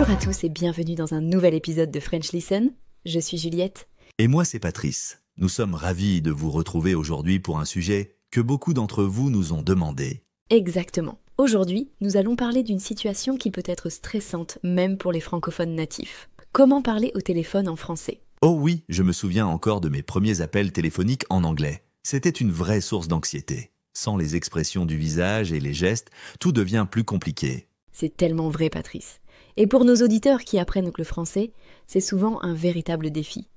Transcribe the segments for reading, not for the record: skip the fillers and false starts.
Bonjour à tous et bienvenue dans un nouvel épisode de French Listen. Je suis Juliette. Et moi, c'est Patrice. Nous sommes ravis de vous retrouver aujourd'hui pour un sujet que beaucoup d'entre vous nous ont demandé. Exactement. Aujourd'hui, nous allons parler d'une situation qui peut être stressante, même pour les francophones natifs. Comment parler au téléphone en français ? Oh oui, je me souviens encore de mes premiers appels téléphoniques en anglais. C'était une vraie source d'anxiété. Sans les expressions du visage et les gestes, tout devient plus compliqué. C'est tellement vrai, Patrice. Et pour nos auditeurs qui apprennent le français, c'est souvent un véritable défi.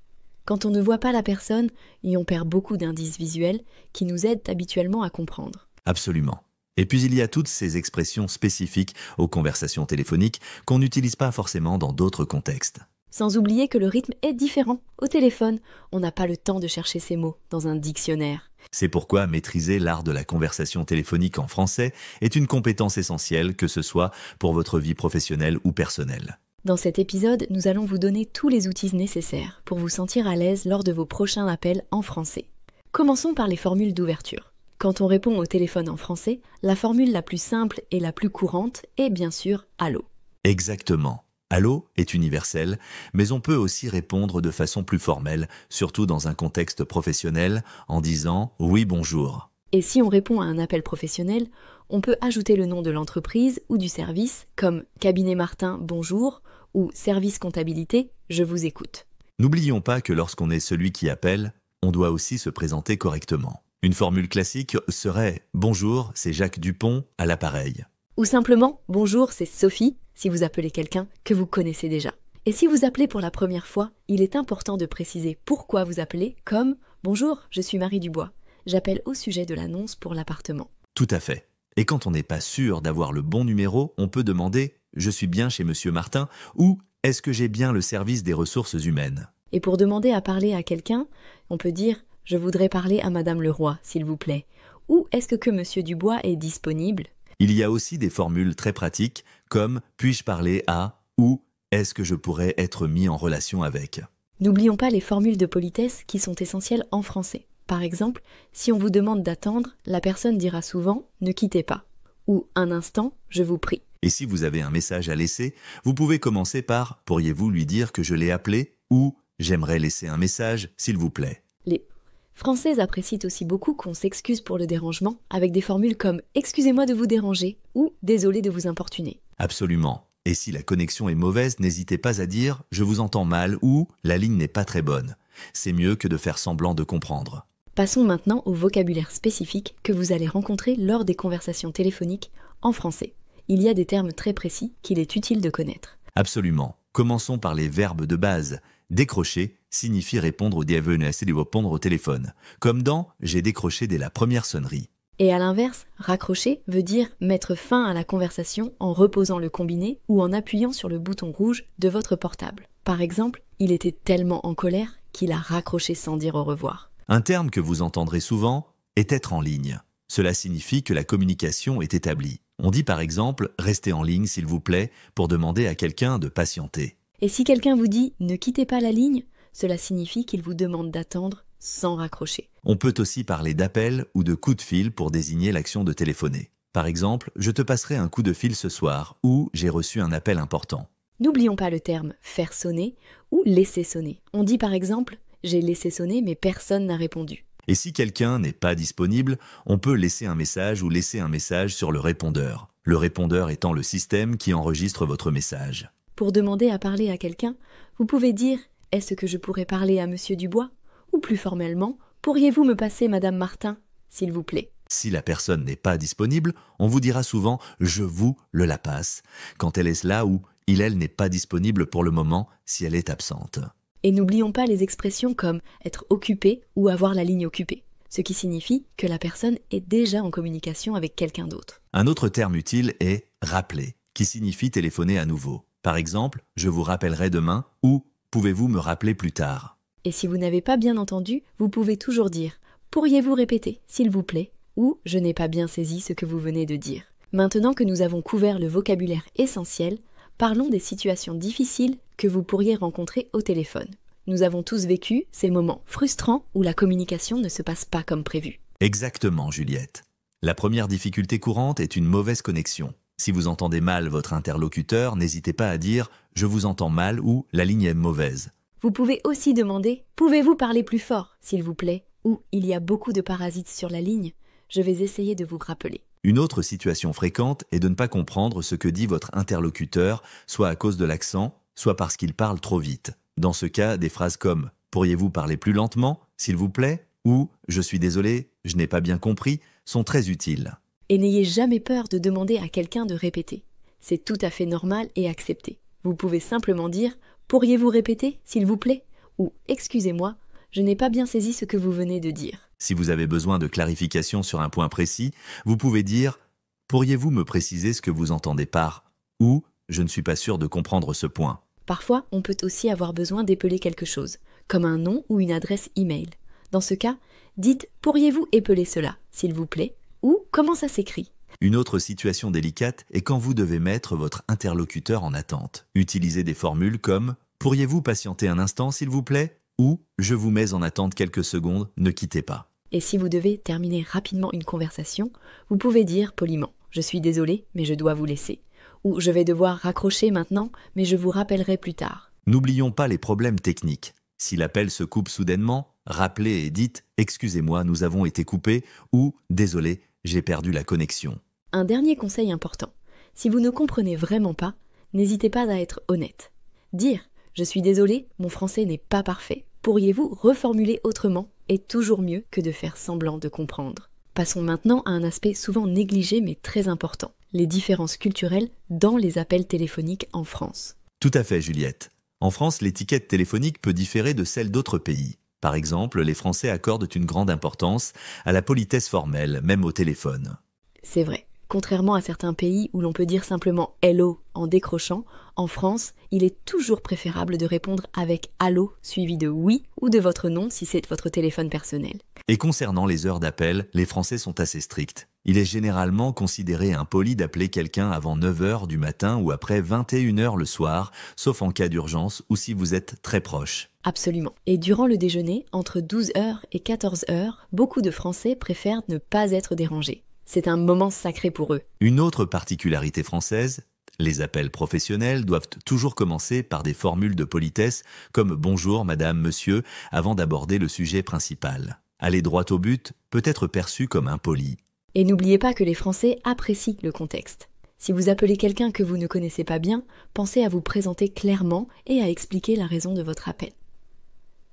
Quand on ne voit pas la personne, et on perd beaucoup d'indices visuels qui nous aident habituellement à comprendre. Absolument. Et puis il y a toutes ces expressions spécifiques aux conversations téléphoniques qu'on n'utilise pas forcément dans d'autres contextes. Sans oublier que le rythme est différent. Au téléphone, on n'a pas le temps de chercher ces mots dans un dictionnaire. C'est pourquoi maîtriser l'art de la conversation téléphonique en français est une compétence essentielle, que ce soit pour votre vie professionnelle ou personnelle. Dans cet épisode, nous allons vous donner tous les outils nécessaires pour vous sentir à l'aise lors de vos prochains appels en français. Commençons par les formules d'ouverture. Quand on répond au téléphone en français, la formule la plus simple et la plus courante est bien sûr « Allô ». Exactement. Allô est universel, mais on peut aussi répondre de façon plus formelle, surtout dans un contexte professionnel, en disant « oui, bonjour ». Et si on répond à un appel professionnel, on peut ajouter le nom de l'entreprise ou du service, comme « Cabinet Martin, bonjour » ou « Service comptabilité, je vous écoute ». N'oublions pas que lorsqu'on est celui qui appelle, on doit aussi se présenter correctement. Une formule classique serait « bonjour, c'est Jacques Dupont à l'appareil ». Ou simplement « bonjour, c'est Sophie » si vous appelez quelqu'un que vous connaissez déjà. Et si vous appelez pour la première fois, il est important de préciser pourquoi vous appelez, comme « bonjour, je suis Marie Dubois, j'appelle au sujet de l'annonce pour l'appartement ». Tout à fait. Et quand on n'est pas sûr d'avoir le bon numéro, on peut demander « je suis bien chez Monsieur Martin » ou « est-ce que j'ai bien le service des ressources humaines ?» Et pour demander à parler à quelqu'un, on peut dire « je voudrais parler à Madame Leroy, s'il vous plaît » ou « est-ce que Monsieur Dubois est disponible ?» Il y a aussi des formules très pratiques comme « puis-je parler à » ou « est-ce que je pourrais être mis en relation avec ?» N'oublions pas les formules de politesse qui sont essentielles en français. Par exemple, si on vous demande d'attendre, la personne dira souvent « ne quittez pas » ou « un instant, je vous prie ». Et si vous avez un message à laisser, vous pouvez commencer par « pourriez-vous lui dire que je l'ai appelé » ou « j'aimerais laisser un message, s'il vous plaît ». Les Françaises apprécient aussi beaucoup qu'on s'excuse pour le dérangement avec des formules comme « excusez-moi de vous déranger » ou « désolé de vous importuner ». Absolument. Et si la connexion est mauvaise, n'hésitez pas à dire « je vous entends mal » ou « la ligne n'est pas très bonne ». C'est mieux que de faire semblant de comprendre. Passons maintenant au vocabulaire spécifique que vous allez rencontrer lors des conversations téléphoniques en français. Il y a des termes très précis qu'il est utile de connaître. Absolument. Commençons par les verbes de base. Décrocher signifie répondre au téléphone, comme dans « j'ai décroché dès la première sonnerie ». Et à l'inverse, raccrocher veut dire mettre fin à la conversation en reposant le combiné ou en appuyant sur le bouton rouge de votre portable. Par exemple, il était tellement en colère qu'il a raccroché sans dire au revoir. Un terme que vous entendrez souvent est être en ligne. Cela signifie que la communication est établie. On dit par exemple « restez en ligne s'il vous plaît » pour demander à quelqu'un de patienter. Et si quelqu'un vous dit « ne quittez pas la ligne », cela signifie qu'il vous demande d'attendre sans raccrocher. On peut aussi parler d'appel ou de coup de fil pour désigner l'action de téléphoner. Par exemple, « je te passerai un coup de fil ce soir » ou « j'ai reçu un appel important ». N'oublions pas le terme « faire sonner » ou « laisser sonner ». On dit par exemple « j'ai laissé sonner mais personne n'a répondu ». Et si quelqu'un n'est pas disponible, on peut laisser un message ou laisser un message sur le répondeur. Le répondeur étant le système qui enregistre votre message. Pour demander à parler à quelqu'un, vous pouvez dire « est-ce que je pourrais parler à Monsieur Dubois ?» ou plus formellement « pourriez-vous me passer Madame Martin, s'il vous plaît ?» Si la personne n'est pas disponible, on vous dira souvent « je vous le la passe » quand elle est là ou « elle n'est pas disponible pour le moment si elle est absente ». Et n'oublions pas les expressions comme être occupé ou avoir la ligne occupée, ce qui signifie que la personne est déjà en communication avec quelqu'un d'autre. Un autre terme utile est « rappeler », qui signifie téléphoner à nouveau. Par exemple, « je vous rappellerai demain » ou « pouvez-vous me rappeler plus tard ?» Et si vous n'avez pas bien entendu, vous pouvez toujours dire « pourriez-vous répéter, s'il vous plaît ?» ou « je n'ai pas bien saisi ce que vous venez de dire ». Maintenant que nous avons couvert le vocabulaire essentiel, parlons des situations difficiles que vous pourriez rencontrer au téléphone. Nous avons tous vécu ces moments frustrants où la communication ne se passe pas comme prévu. Exactement, Juliette. La première difficulté courante est une mauvaise connexion. Si vous entendez mal votre interlocuteur, n'hésitez pas à dire « je vous entends mal » ou « la ligne est mauvaise ». Vous pouvez aussi demander « pouvez-vous parler plus fort, s'il vous plaît ?» ou « il y a beaucoup de parasites sur la ligne, je vais essayer de vous rappeler ». Une autre situation fréquente est de ne pas comprendre ce que dit votre interlocuteur, soit à cause de l'accent, soit parce qu'il parle trop vite. Dans ce cas, des phrases comme « pourriez-vous parler plus lentement, s'il vous plaît ?» ou « je suis désolé, je n'ai pas bien compris » sont très utiles. Et n'ayez jamais peur de demander à quelqu'un de répéter. C'est tout à fait normal et accepté. Vous pouvez simplement dire « pourriez-vous répéter, s'il vous plaît ?» ou « excusez-moi, je n'ai pas bien saisi ce que vous venez de dire ». Si vous avez besoin de clarification sur un point précis, vous pouvez dire « pourriez-vous me préciser ce que vous entendez par » ou « je ne suis pas sûr de comprendre ce point ». Parfois, on peut aussi avoir besoin d'épeler quelque chose, comme un nom ou une adresse e-mail. Dans ce cas, dites « pourriez-vous épeler cela, s'il vous plaît ?» ou « comment ça s'écrit ?» Une autre situation délicate est quand vous devez mettre votre interlocuteur en attente. Utilisez des formules comme « pourriez-vous patienter un instant, s'il vous plaît ?» ou « je vous mets en attente quelques secondes, ne quittez pas ». Et si vous devez terminer rapidement une conversation, vous pouvez dire poliment « je suis désolé, mais je dois vous laisser » ou « je vais devoir raccrocher maintenant, mais je vous rappellerai plus tard ». N'oublions pas les problèmes techniques. Si l'appel se coupe soudainement, rappelez et dites « excusez-moi, nous avons été coupés » ou « désolé, j'ai perdu la connexion ». Un dernier conseil important. Si vous ne comprenez vraiment pas, n'hésitez pas à être honnête. Dire « je suis désolé, mon français n'est pas parfait. Pourriez-vous reformuler autrement ?» est toujours mieux que de faire semblant de comprendre. Passons maintenant à un aspect souvent négligé mais très important, les différences culturelles dans les appels téléphoniques en France. Tout à fait, Juliette. En France, l'étiquette téléphonique peut différer de celle d'autres pays. Par exemple, les Français accordent une grande importance à la politesse formelle, même au téléphone. C'est vrai. Contrairement à certains pays où l'on peut dire simplement « hello » en décrochant, en France, il est toujours préférable de répondre avec « allô » suivi de « oui » ou de votre nom si c'est votre téléphone personnel. Et concernant les heures d'appel, les Français sont assez stricts. Il est généralement considéré impoli d'appeler quelqu'un avant 9 h du matin ou après 21 h le soir, sauf en cas d'urgence ou si vous êtes très proche. Absolument. Et durant le déjeuner, entre 12 h et 14 h, beaucoup de Français préfèrent ne pas être dérangés. C'est un moment sacré pour eux. Une autre particularité française, les appels professionnels doivent toujours commencer par des formules de politesse comme « bonjour, madame, monsieur » avant d'aborder le sujet principal. Aller droit au but peut être perçu comme impoli. Et n'oubliez pas que les Français apprécient le contexte. Si vous appelez quelqu'un que vous ne connaissez pas bien, pensez à vous présenter clairement et à expliquer la raison de votre appel.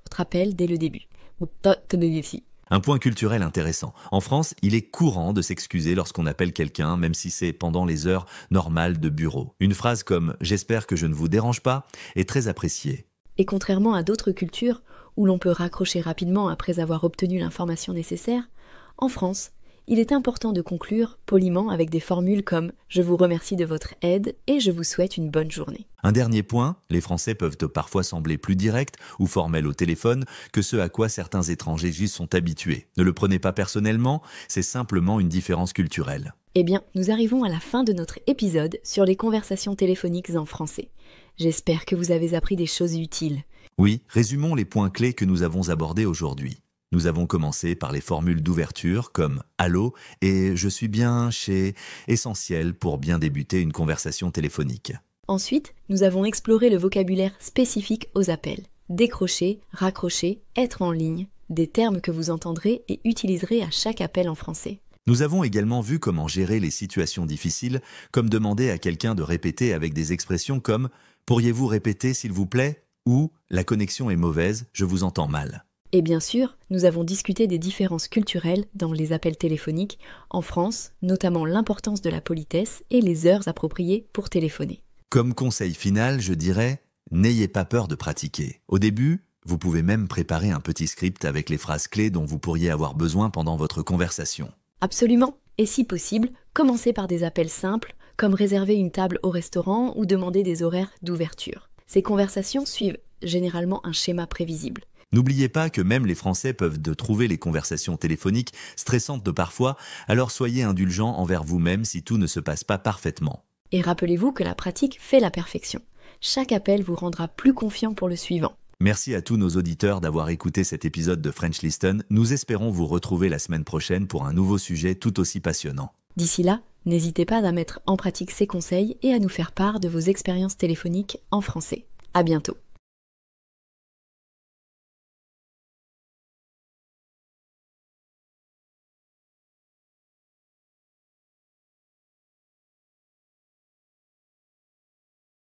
Votre appel dès le début. Un point culturel intéressant. En France, il est courant de s'excuser lorsqu'on appelle quelqu'un, même si c'est pendant les heures normales de bureau. Une phrase comme « j'espère que je ne vous dérange pas » est très appréciée. Et contrairement à d'autres cultures, où l'on peut raccrocher rapidement après avoir obtenu l'information nécessaire, en France, il est important de conclure poliment avec des formules comme « je vous remercie de votre aide et je vous souhaite une bonne journée ». Un dernier point, les Français peuvent parfois sembler plus directs ou formels au téléphone que ce à quoi certains étrangers juste sont habitués. Ne le prenez pas personnellement, c'est simplement une différence culturelle. Eh bien, nous arrivons à la fin de notre épisode sur les conversations téléphoniques en français. J'espère que vous avez appris des choses utiles. Oui, résumons les points clés que nous avons abordés aujourd'hui. Nous avons commencé par les formules d'ouverture comme « Allô » et « Je suis bien chez » essentielles pour bien débuter une conversation téléphonique. Ensuite, nous avons exploré le vocabulaire spécifique aux appels. Décrocher, raccrocher, être en ligne, des termes que vous entendrez et utiliserez à chaque appel en français. Nous avons également vu comment gérer les situations difficiles, comme demander à quelqu'un de répéter avec des expressions comme « Pourriez-vous répéter s'il vous plaît » ou « La connexion est mauvaise, je vous entends mal ». Et bien sûr, nous avons discuté des différences culturelles dans les appels téléphoniques en France, notamment l'importance de la politesse et les heures appropriées pour téléphoner. Comme conseil final, je dirais, n'ayez pas peur de pratiquer. Au début, vous pouvez même préparer un petit script avec les phrases clés dont vous pourriez avoir besoin pendant votre conversation. Absolument. Et si possible, commencez par des appels simples, comme réserver une table au restaurant ou demander des horaires d'ouverture. Ces conversations suivent généralement un schéma prévisible. N'oubliez pas que même les Français peuvent trouver les conversations téléphoniques stressantes de parfois, alors soyez indulgents envers vous-même si tout ne se passe pas parfaitement. Et rappelez-vous que la pratique fait la perfection. Chaque appel vous rendra plus confiant pour le suivant. Merci à tous nos auditeurs d'avoir écouté cet épisode de French Listen. Nous espérons vous retrouver la semaine prochaine pour un nouveau sujet tout aussi passionnant. D'ici là, N'hésitez pas à mettre en pratique ces conseils et à nous faire part de vos expériences téléphoniques en français. À bientôt.